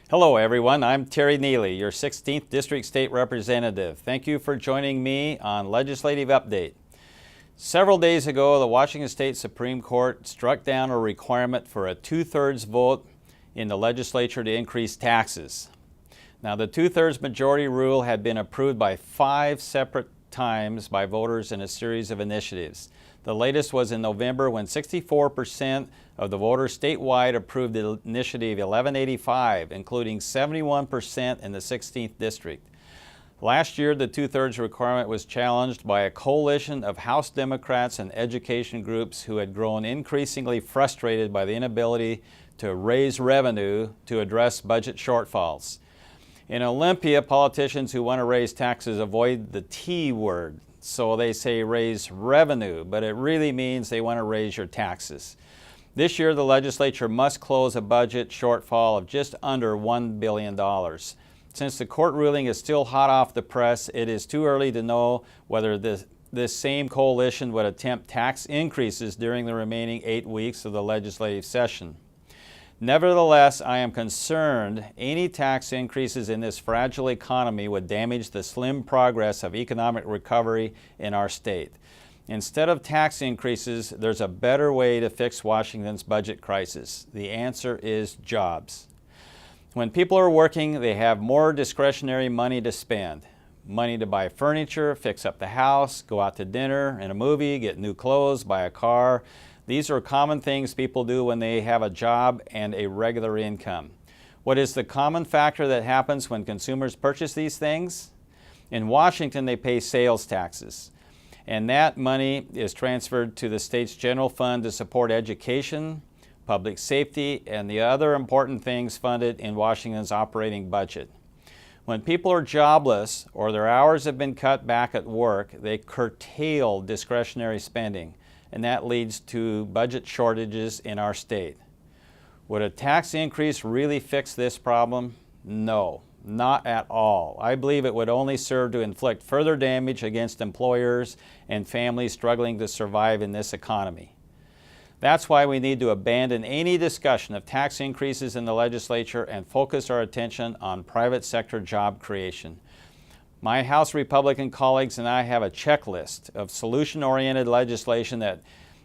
Hello everyone, I'm Terry-Nealey, your 16th District State Representative. Thank you for joining me on Legislative Update. Several days ago, the Washington State Supreme Court struck down a requirement for a 2/3 vote in the legislature to increase taxes. Now, the 2/3 majority rule had been approved by 5 separate times by voters in a series of initiatives. The latest was in November when 64% of the voters statewide approved the initiative 1185, including 71% in the 16th district. Last year, the 2/3 requirement was challenged by a coalition of House Democrats and education groups who had grown increasingly frustrated by the inability to raise revenue to address budget shortfalls. In Olympia, politicians who want to raise taxes avoid the T word, so they say raise revenue, but it really means they want to raise your taxes. This year, the legislature must close a budget shortfall of just under $1 billion. Since the court ruling is still hot off the press, it is too early to know whether this same coalition would attempt tax increases during the remaining 8 weeks of the legislative session. Nevertheless, I am concerned any tax increases in this fragile economy would damage the slim progress of economic recovery in our state. Instead of tax increases, there's a better way to fix Washington's budget crisis. The answer is jobs. When people are working, they have more discretionary money to spend. Money to buy furniture, fix up the house, go out to dinner and a movie, get new clothes, buy a car. These are common things people do when they have a job and a regular income. What is the common factor that happens when consumers purchase these things? In Washington, they pay sales taxes, and that money is transferred to the state's general fund to support education, public safety, and the other important things funded in Washington's operating budget. When people are jobless or their hours have been cut back at work, they curtail discretionary spending, and that leads to budget shortages in our state. Would a tax increase really fix this problem? No, not at all. I believe it would only serve to inflict further damage against employers and families struggling to survive in this economy. That's why we need to abandon any discussion of tax increases in the legislature and focus our attention on private sector job creation. My House Republican colleagues and I have a checklist of solution-oriented legislation that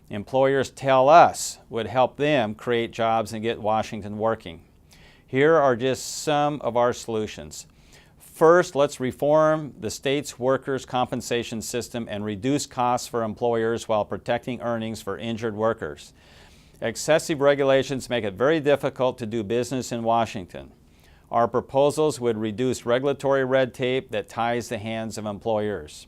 employers tell us would help them create jobs and get Washington working. Here are just some of our solutions. First, let's reform the state's workers' compensation system and reduce costs for employers while protecting earnings for injured workers. Excessive regulations make it very difficult to do business in Washington. Our proposals would reduce regulatory red tape that ties the hands of employers.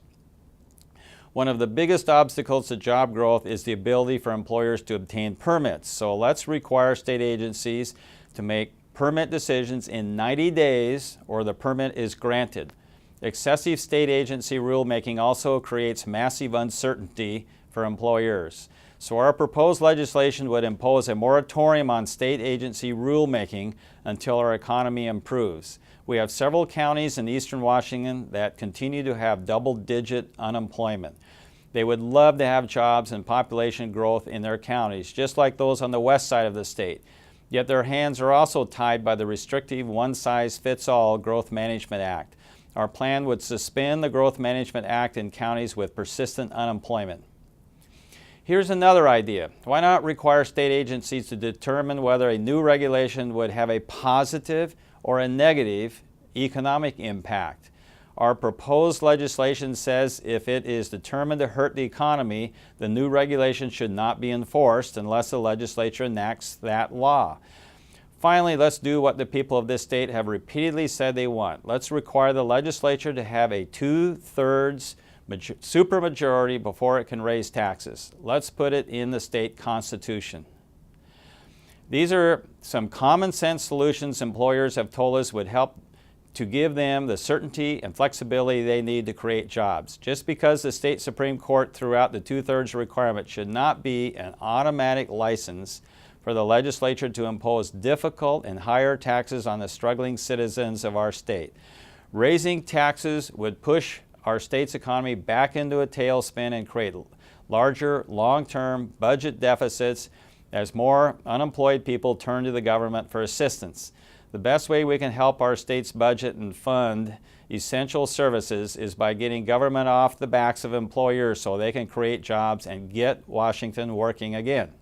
One of the biggest obstacles to job growth is the ability for employers to obtain permits. So let's require state agencies to make permit decisions in 90 days or the permit is granted. Excessive state agency rulemaking also creates massive uncertainty for employers. So our proposed legislation would impose a moratorium on state agency rulemaking until our economy improves. We have several counties in eastern Washington that continue to have double-digit unemployment. They would love to have jobs and population growth in their counties, just like those on the west side of the state. Yet their hands are also tied by the restrictive one-size-fits-all Growth Management Act. Our plan would suspend the Growth Management Act in counties with persistent unemployment. Here's another idea. Why not require state agencies to determine whether a new regulation would have a positive or a negative economic impact? Our proposed legislation says if it is determined to hurt the economy, the new regulation should not be enforced unless the legislature enacts that law. Finally, let's do what the people of this state have repeatedly said they want. Let's require the legislature to have a 2/3 supermajority before it can raise taxes. Let's put it in the state constitution. These are some common sense solutions employers have told us would help to give them the certainty and flexibility they need to create jobs. Just because the state Supreme Court threw out the 2/3 requirement should not be an automatic license for the legislature to impose difficult and higher taxes on the struggling citizens of our state. Raising taxes would push our state's economy back into a tailspin and create larger long-term budget deficits as more unemployed people turn to the government for assistance. The best way we can help our state's budget and fund essential services is by getting government off the backs of employers so they can create jobs and get Washington working again.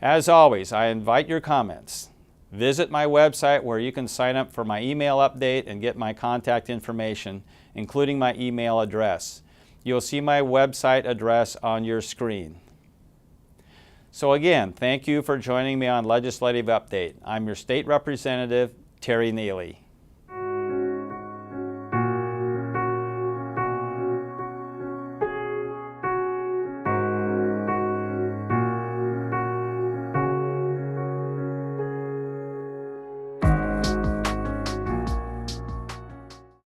As always, I invite your comments. Visit my website where you can sign up for my email update and get my contact information, including my email address. You'll see my website address on your screen. So again, thank you for joining me on Legislative Update. I'm your State Representative, Terry Nealey.